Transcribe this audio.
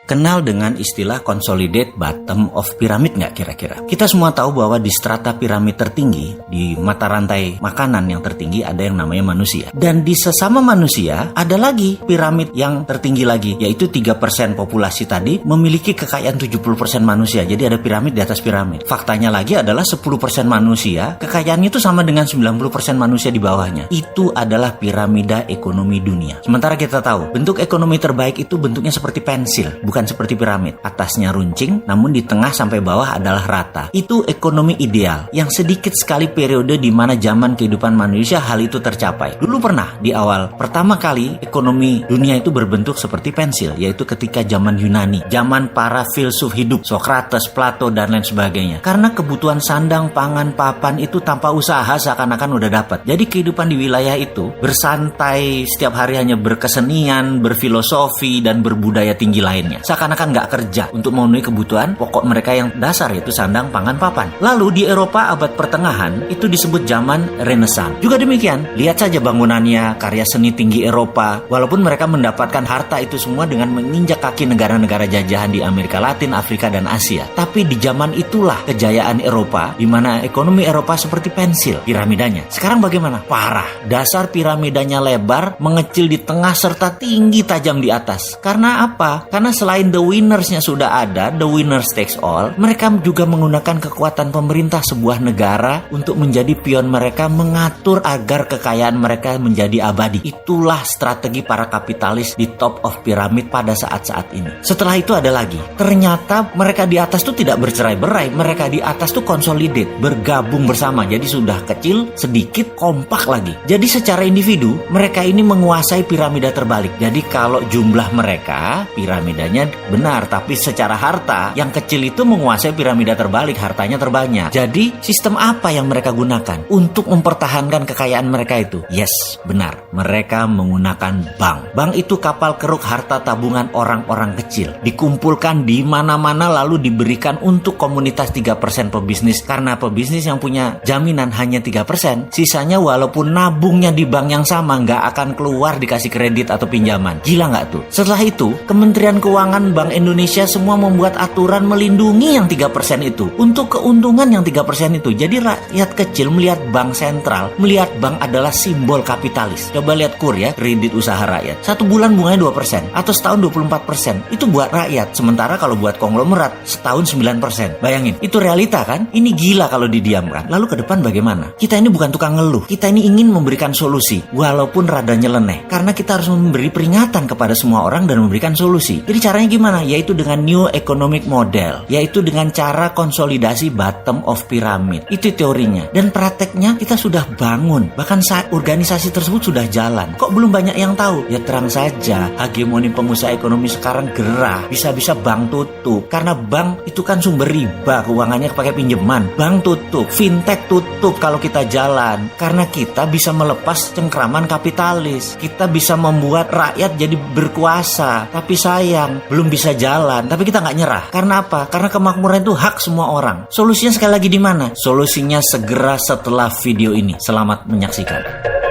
Kenal dengan istilah consolidate bottom of pyramid nggak kira-kira? Kita semua tahu bahwa di strata piramid tertinggi, di mata rantai makanan yang tertinggi ada yang namanya manusia. Dan di sesama manusia ada lagi piramid yang tertinggi lagi, yaitu 3% populasi tadi memiliki kekayaan 70% manusia. Jadi ada piramid di atas piramid. Faktanya lagi adalah 10% manusia, kekayaannya itu sama dengan 90% manusia di bawahnya. Itu adalah piramida ekonomi dunia. Sementara kita tahu, bentuk ekonomi terbaik itu bentuknya seperti pensil, bukan seperti piramid. Atasnya runcing, namun di tengah sampai bawah adalah rata. Itu ekonomi ideal, yang sedikit sekali periode di mana zaman kehidupan manusia hal itu tercapai. Dulu pernah di awal, pertama kali ekonomi dunia itu berbentuk seperti pensil, yaitu ketika zaman Yunani, zaman para filsuf hidup, Socrates, Plato, dan lain sebagainya. Karena kebutuhan sandang, pangan, papan itu tanpa usaha seakan-akan udah dapat. Jadi kehidupan di wilayah itu bersantai, setiap hari hanya berkesenian, berfilosofi, dan berbudaya tinggi lainnya. Seakan-akan nggak kerja untuk memenuhi kebutuhan pokok mereka yang dasar, yaitu sandang, pangan, papan. Lalu di Eropa abad pertengahan itu disebut zaman Renaissance. Juga demikian, lihat saja bangunannya, karya seni tinggi Eropa. Walaupun mereka mendapatkan harta itu semua dengan menginjak kaki negara-negara jajahan di Amerika Latin, Afrika, dan Asia. Tapi di zaman itulah kejayaan Eropa, di mana ekonomi Eropa seperti pensil piramidanya. Sekarang bagaimana? Parah. Dasar piramidanya lebar, mengecil di tengah, serta tinggi tajam di atas. Karena apa? Karena selain the winners-nya sudah ada, the winners takes all, mereka juga menggunakan kekuatan pemerintah sebuah negara untuk menjadi pion mereka, mengatur agar kekayaan mereka menjadi abadi. Itulah strategi para kapitalis di top of pyramid pada saat-saat ini. Setelah itu ada lagi. Ternyata mereka di atas tuh tidak bercerai-berai, mereka di atas tuh consolidate, bergabung bersama. Jadi sudah kecil, sedikit, kompak lagi. Jadi secara individu, mereka ini menguasai piramida terbalik. Jadi kalau jumlah mereka, piramidanya benar, tapi secara harta yang kecil itu menguasai piramida terbalik, hartanya terbanyak. Jadi sistem apa yang mereka gunakan untuk mempertahankan kekayaan mereka itu? Yes, benar, mereka menggunakan bank. Bank itu kapal keruk harta tabungan orang-orang kecil, dikumpulkan di mana-mana lalu diberikan untuk komunitas 3% pebisnis. Karena pebisnis yang punya jaminan hanya 3%, sisanya walaupun nabungnya di bank yang sama nggak akan keluar dikasih kredit atau pinjaman. Gila nggak tuh? Setelah itu Kementerian Keuangan, Bank Indonesia semua membuat aturan melindungi yang 3% itu untuk keuntungan yang 3% itu. Jadi rakyat kecil melihat bank sentral, melihat bank adalah simbol kapitalis. Coba lihat KUR ya, kredit usaha rakyat. 1 bulan bunganya 2% atau setahun 24%. Itu buat rakyat. Sementara kalau buat konglomerat setahun 9%. Bayangin, itu realita kan? Ini gila kalau didiamkan. Lalu ke depan bagaimana? Kita ini bukan tukang ngeluh. Kita ini ingin memberikan solusi walaupun rada nyeleneh. Karena kita harus memberi peringatan kepada semua orang dan memberikan solusi. Jadi caranya gimana? Yaitu dengan new economic model, yaitu dengan cara konsolidasi bottom of pyramid. Itu teorinya. Dan prakteknya kita sudah bangun. Bahkan organisasi tersebut sudah jalan. Kok belum banyak yang tahu? Ya terang saja, hegemoni pengusaha ekonomi sekarang gerah. Bisa-bisa bank tutup. Karena bank itu kan sumber riba, keuangannya pakai pinjaman. Bank tutup, fintech tutup kalau kita jalan. Karena kita bisa melepas cengkraman kapitalis. Kita bisa membuat rakyat jadi berkuasa. Tapi sayang, belum bisa jalan. Tapi kita nggak nyerah. Karena apa? Karena kemakmuran itu hak semua orang. Solusinya sekali lagi di mana? Solusinya segera setelah video ini. Selamat menyaksikan.